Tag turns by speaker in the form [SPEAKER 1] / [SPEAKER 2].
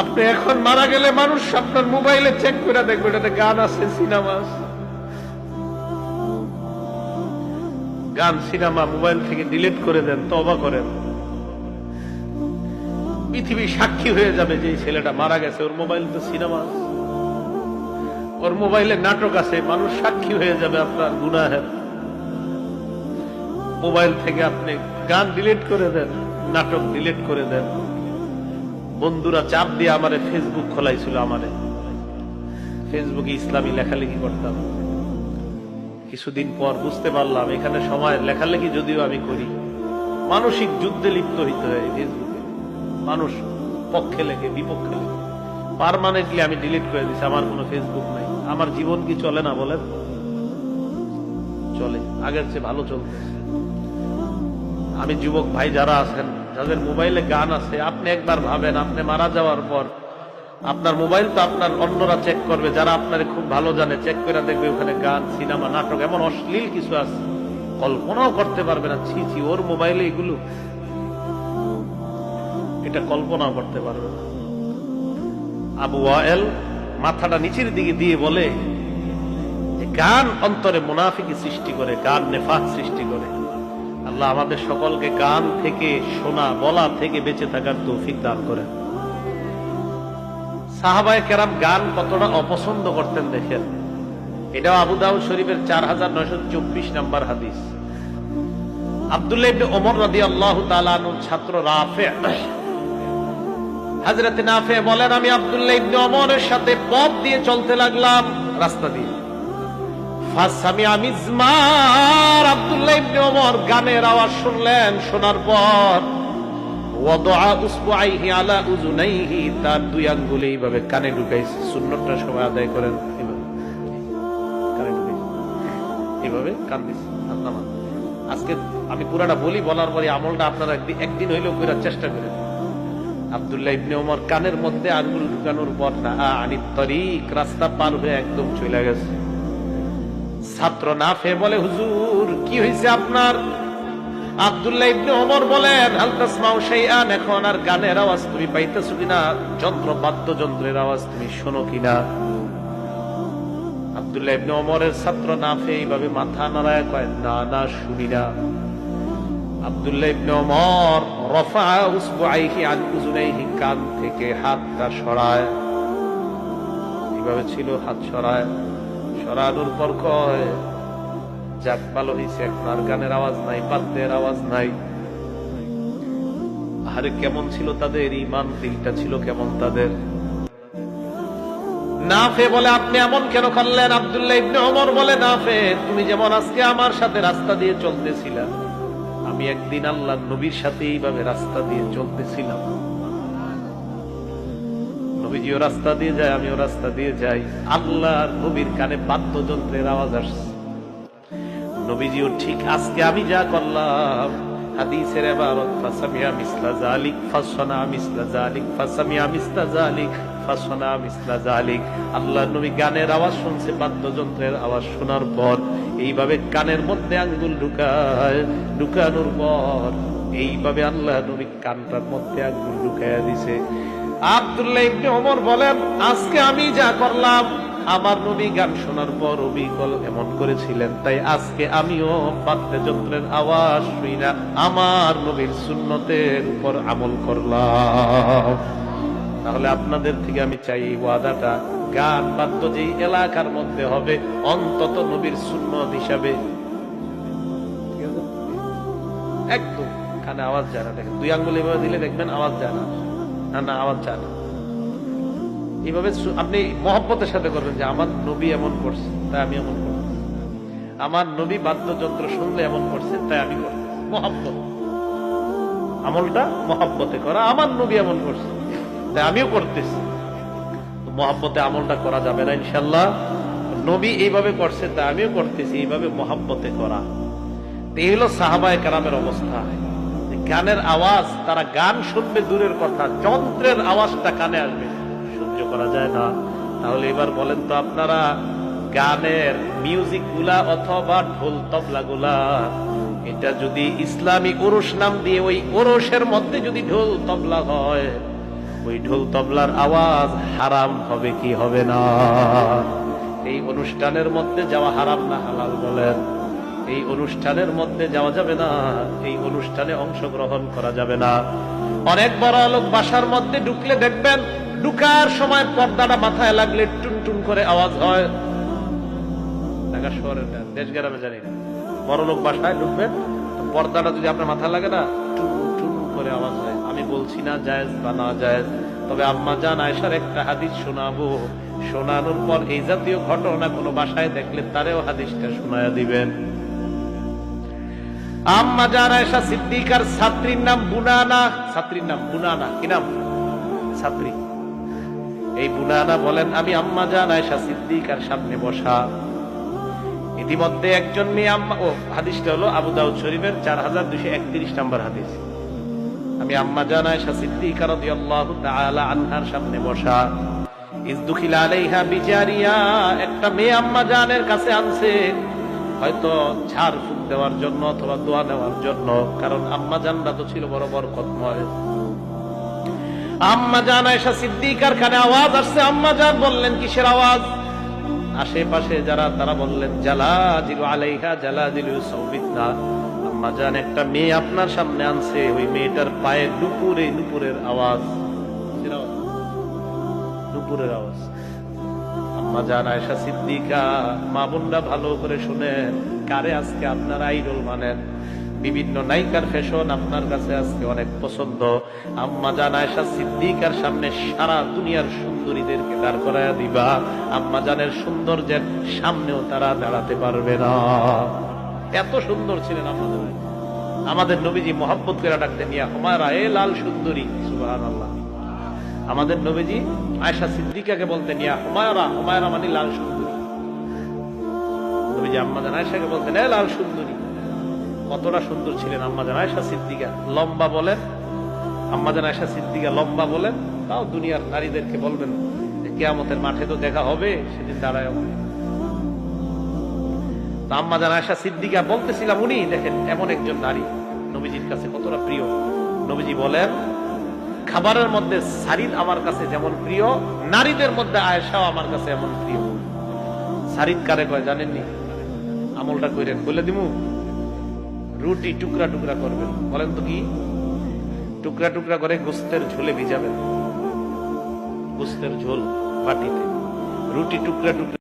[SPEAKER 1] আপনি এখন মারা গেলে মানুষ আপনার মোবাইলে চেক করে দেখবে এটাতে গান আছে, সিনেমা আছে। গান সিনেমা মোবাইল থেকে ডিলিট করে দেন, তওবা করেন। পৃথিবী সাক্ষী হয়ে যাবে যে এই ছেলেটা মারা গেছে, ওর মোবাইলে তো সিনেমা আছে, ওর মোবাইলে নাটক আছে। মানুষ সাক্ষী হয়ে যাবে আপনার গুনাহের। মোবাইল থেকে আপনি গান ডিলিট করে দেন, নাটক ডিলিট করে দেন। বন্ধুরা চাপ দিয়ে আমারে ফেসবুক খোলাইছিল, আমারে ফেসবুকে ইসলামী লেখালেখি করতাম। কিছুদিন পর বুঝতে পারলাম এখানে সময় লেখালেখি যদিও আমি করি, মানসিক যুদ্ধে লিপ্ত হইতে হয় ফেসবুকে। মানুষ পক্ষে লেখে, বিপক্ষে লেখে। পার্মানেন্টলি আমি ডিলিট করে দিচ্ছি, আমার কোনো ফেসবুক নাই। আমার জীবন কি চলে না বলেন? চলে, আগের চেয়ে ভালো চলতেছে। আমি যুবক ভাই যারা আছেন, যাদের মোবাইলে গান আছে, আপনি একবার ভাবেন আপনি মারা যাওয়ার পর আপনার মোবাইল তো আপনার অন্যরা চেক করবে, যারা আপনার খুব ভালো জানে, চেক করে দেখবে ওখানে গান, সিনেমা, নাটক, এমন অশ্লীল কিছু আছে কল্পনাও করতে পারবে না। ছি ছি, ওর মোবাইলে এগুলো, এটা কল্পনাও করতে পারবে না। আবু ওয়াইল মাথাটা নিচের দিকে দিয়ে বলে যে গান অন্তরে মুনাফিকি সৃষ্টি করে, গান নেফাক সৃষ্টি করে। আল্লাহ আমাদের সকলকে গান থেকে, শোনা বলা থেকে বেঁচে থাকার তৌফিক দান করেন। সাহাবায়ে কেরাম গান কতটা অপছন্দ করতেন দেখেন। এটাও আবু দাউদ শরীফের 4924 নম্বর হাদিস। আব্দুল্লাহ ইবনে ওমর রাদিয়াল্লাহু তাআলা আনহুর ছাত্র রাফি, হযরত নাফি বলেন, আমি আব্দুল্লাহ ইবনে ওমরের সাথে পথ দিয়ে চলতে লাগলাম, রাস্তা দিয়ে। ফাসামিআ মিজমার, আব্দুল্লাহ ইবনে ওমর গানের আওয়াজ শুনলেন। শোনার পর ওয়াদআ উসবুআইহি আলা উযুনাইহি, তার দুই আঙ্গুল এইভাবে কানে ঢুকাইছে। সুন্নতটা সবাই আদায় করেন, এইভাবে কানে ঢুকাইছে, এইভাবে কান দিছে। আজকে আমি পুরাটা বলি, বলার পরে আমলটা আপনারা একদিন হইলেও করার চেষ্টা করেন। আব্দুল্লাহ ইবনে ওমর কানের মধ্যে আঙ্গুল ঢুকানোর পর না আনিত তরিক, রাস্তা পার হয়ে একদম চলে গেছে। ছাত্র নাফে বলে, হুজুর কি হয়েছে আপনার? আব্দুল্লাহ ইবনে ওমর বলেন, হাল তাসমাউ শাইআন, এখন আর গানের আওয়াজ তুমি পাইতেছো কিনা? যন্ত্র, বাদ্যযন্ত্রের আওয়াজ তুমি শোনো কিনা? আব্দুল্লাহ ইবনে ওমরের ছাত্র নাফে এইভাবে মাথা নাড়ায় কয়, না না, শুনি না। আব্দুল্লাহ ইবনে ওমর রাফা উসবুআইহি আন উযুনাইহি, কান থেকে হাতটা সরায়, এইভাবে ছিল, হাত সরায়। সরানোর পর কয়, যাক ভালো হয়েছে, এখন আর গানের আওয়াজ নাই, বাদ্যের আওয়াজ নাই। আরে কেমন ছিল তাদের ঈমান, দিলটা ছিল কেমন তাদের। নাফে বলে, আপনি এমন কেন করলেন? আব্দুল্লাহ ইবনে ওমর বলে, নাফে তুমি যেমন আজকে আমার সাথে রাস্তা দিয়ে চলতেছিলা, আমি একদিন আল্লাহর নবীর সাথে এইভাবে রাস্তা দিয়ে চলতেছিলাম। নবীজিও রাস্তা দিয়ে যায়, আমিও রাস্তা দিয়ে যাই। আল্লাহর নবীর কানে বাদ্যযন্ত্রের আওয়াজ আসছে। নবীজিও ঠিক আজকে আমি যা করলাম, হাদিসের ইবারত, ফাসামিয়া মিসলা যালিক ফাসনা মিসলা যালিক, ফাসামিয়া মিসলা যালিক ফাসনা মিসলা যালিক। আল্লাহর নবী গানের আওয়াজ শুনছে, বাদ্যযন্ত্রের আওয়াজ শোনার পর এইভাবে কানের মধ্যে আঙ্গুল ঢুকায়, ঢুকানোর পর এইভাবে আল্লাহর নবী কানটার মধ্যে আঙ্গুল ঢুকাইয়া দিছে। আব্দুল্লাহ ইবনে ওমর বলেন, আজকে আমি যা করলাম, আমার নবী গান শোনার পর অবিকল এমন করেছিলেন, তাই আজকে আমিও বাদ্যযন্ত্রের আওয়াজ শুনি না, আমার নবীর সুন্নতের উপর আমল করলাম। তাহলে আপনাদের থেকে আমি চাই এই ওয়াদাটা, গান বাদ্য যেই এলাকার মধ্যে হবে, অন্তত নবীর সুন্নত হিসাবে একদম কানে আওয়াজ যায় না। দেখেন, দুই আঙ্গুল এভাবে দিলে দেখবেন আওয়াজ যায় না, না না আওয়াজ যায় না। এইভাবে আপনি মহব্বতের সাথে করবেন যে আমার নবী এমন করছে, তাই আমি এমন করছি। আমার নবী বাদ্যযন্ত্র শুনলে এমন করছে, তাই আমি করছি। মহব্বত, আমলটা মহব্বতে করা। আমার নবী এমন করছে, তাই আমিও করতেছি। মহব্বতে আমলটা করা যাবে না ইনশাল্লাহ। নবী এইভাবে করছে, তাই আমিও করতেছি, এইভাবে মহব্বতে করা। এই হলো সাহাবায়ে কেরামের অবস্থা। গানের আওয়াজ, তারা গান শুনবে দূরের কথা, যন্ত্রের আওয়াজটা কানে আসবে, সহ্য করা যায় না। তাহলে এবার বলেন তো আপনারা, গানের মিউজিক গুলা অথবা ঢোল তবলা গুলা এটা যদি ইসলামী ওরস নাম দিয়ে ওই ওরসের মধ্যে যদি ঢোল তবলা হয়, ওই ঢোল তবলার আওয়াজ হারাম হবে কি হবে না? এই অনুষ্ঠানের মধ্যে যাওয়া হারাম না হালাল বলেন? এই অনুষ্ঠানের মধ্যে যাওয়া যাবে না, এই অনুষ্ঠানে অংশগ্রহণ করা যাবে না। অনেক বড় লোক বাসার মধ্যে ঢুকলে দেখবেন ঢুকার সময় পর্দাটা মাথায় লাগলে টুনটুন করে আওয়াজ হয়। ঢাকা শহরের দেশ গ্রামে জানি না, বড় লোক বাসায় ঢুকবেন পর্দাটা যদি আপনার মাথায় লাগে না টুন টুন করে আওয়াজ হয়। আমি বলছি না জায়েজ বা না জায়েজ, তবে আম্মা জান আয়েশার একটা হাদিস শোনাবো, শোনানোর পর এই জাতীয় ঘটনা কোনো বাসায় দেখলে তারেও হাদিসটা শোনায়া দিবেন। আম্মা জান আয়েশা সিদ্দিকার ছাত্রীর নাম বুনানা, ছাত্রীর নাম বুনানা। কি নাম? ছাত্রী। এই বুনানা বলেন আমি আম্মা জান আয়েশা সিদ্দিকার সামনে বসা, ইতিমধ্যে একজন মেয়ে আম্মা, ও হাদিসটা হলো আবু দাউদ শরীফের 4231 নম্বর হাদিস। আমি আম্মা জান আয়েশা সিদ্দিকা রাদিয়াল্লাহু তাআলা আনহার সামনে বসা, ইজদুখিলা আলাইহা বিজারিয়া, একটা মেয়ে আম্মা জানের কাছে আনছে, হয়তো ঝাড় ফুঁক দেওয়ার জন্য অথবা দোয়া নেওয়ার জন্য, কারণ আম্মা জানরা তো ছিল বড় বরকতময়। আম্মা জান আয়েশা সিদ্দিকার কানে আওয়াজ আসছে, আম্মা জান বললেন কিসের আওয়াজ? আশেপাশে যারা তারা বললেন জালাজিলু আলাইহা জালাজিলু সাউবিতনা, আম্মা জান একটা মেয়ে আপনার সামনে আনছে, ওই মেয়েটার পায়ে নুপুরে নুপুরের আওয়াজ, নুপুরের আওয়াজ। আম্মা জান আয়েশা সিদ্দিকা, মা বোনরা ভালো করে শুনেন, কারে আজকে আপনার আইডল মানেন? বিভিন্ন নায়িকার ফ্যাশন আপনার কাছে আজকে অনেক পছন্দ। আম্মা জান আয়েশা সিদ্দিকার সামনে সারা দুনিয়ার সুন্দরীদেরকে দাঁড় করায় দিবা, আম্মা জানের সৌন্দর্যের সামনেও তারা দাঁড়াতে পারবে না। এত সুন্দর ছিলেন আমাদের আমাদের নবীজি। মহব্বত করে ডাকতেন ইয়া হুমায়রা, এ লাল সুন্দরী। সুবহানাল্লাহ। আমাদের নবীজি আয়েশা সিদ্দিকাকে বলতেন ইয়া হুমায়রা, হুমায়রা মানে লাল সুন্দরী। নবীজি আম্মা জান আয়েশাকে বলতেন এ লাল সুন্দরী। কতটা সুন্দর ছিলেন আম্মা জান আয়েশা সিদ্দিকা। লম্বা বলেন, আম্মা জান আয়েশা সিদ্দিকা লম্বা বলেন, তাও দুনিয়ার নারীদেরকে বলবেন কিয়ামতের মাঠে তো দেখা হবে, সেদিন দাঁড়ায়। আম্মা জান আয়েশা সিদ্দিকা বলতেছিলাম, উনি দেখেন এমন একজন নারী নবীজির কাছে কতটা প্রিয়। নবীজি বলেন খাবারের মধ্যে সারিদ আমার কাছে যেমন প্রিয়, নারীদের মধ্যে আয়েশাও আমার কাছে এমন প্রিয়। সারিদ কারে কয় জানেননি? আমলটা কইরেন, বলে দিমু। রুটি টুকরা টুকরা করবেন, বলেন তো কি? টুকরা টুকরা করে গোস্তের ঝোলে ভিজাবেন, গোস্তের ঝোল বাটিতে, রুটি টুকরা টুকরা